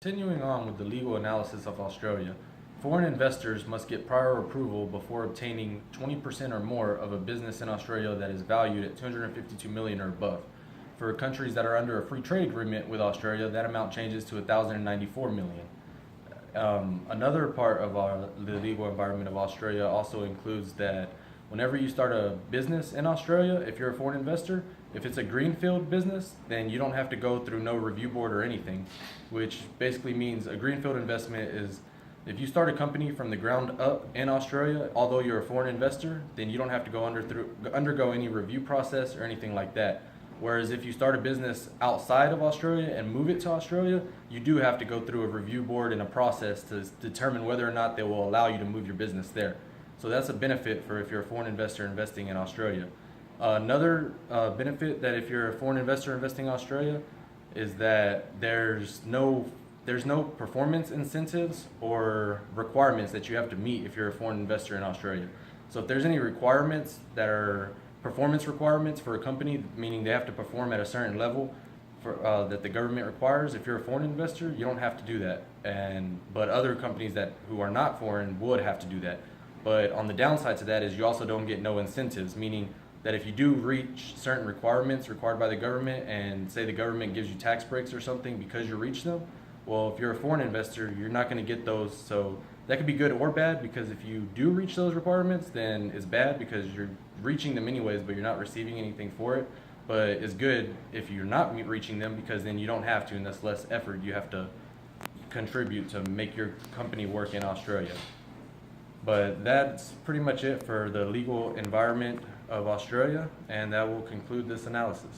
Continuing on with the legal analysis of Australia, foreign investors must get prior approval before obtaining 20% or more of a business in Australia that is valued at 252 million or above. For countries that are under a free trade agreement with Australia, that amount changes to 1,094 million. Another part of the legal environment of Australia also includes that whenever you start a business in Australia, if you're a foreign investor, if it's a greenfield business, then you don't have to go through no review board or anything, which basically means a greenfield investment is if you start a company from the ground up in Australia, although you're a foreign investor, then you don't have to undergo any review process or anything like that. Whereas if you start a business outside of Australia and move it to Australia, you do have to go through a review board and a process to determine whether or not they will allow you to move your business there. So that's a benefit for if you're a foreign investor investing in Australia. Another benefit that if you're a foreign investor investing in Australia is that there's no performance incentives or requirements that you have to meet if you're a foreign investor in Australia. So if there's any requirements that are performance requirements for a company, meaning they have to perform at a certain level that the government requires, if you're a foreign investor, you don't have to do that. But other companies who are not foreign would have to do that. But on the downside to that is you also don't get no incentives, meaning that if you do reach certain requirements required by the government and say the government gives you tax breaks or something because you reach them, well, if you're a foreign investor, you're not going to get those. So that could be good or bad, because if you do reach those requirements, then it's bad because you're reaching them anyways, but you're not receiving anything for it. But it's good if you're not reaching them, because then you don't have to, and that's less effort you have to contribute to make your company work in Australia. But that's pretty much it for the legal environment of Australia, and that will conclude this analysis.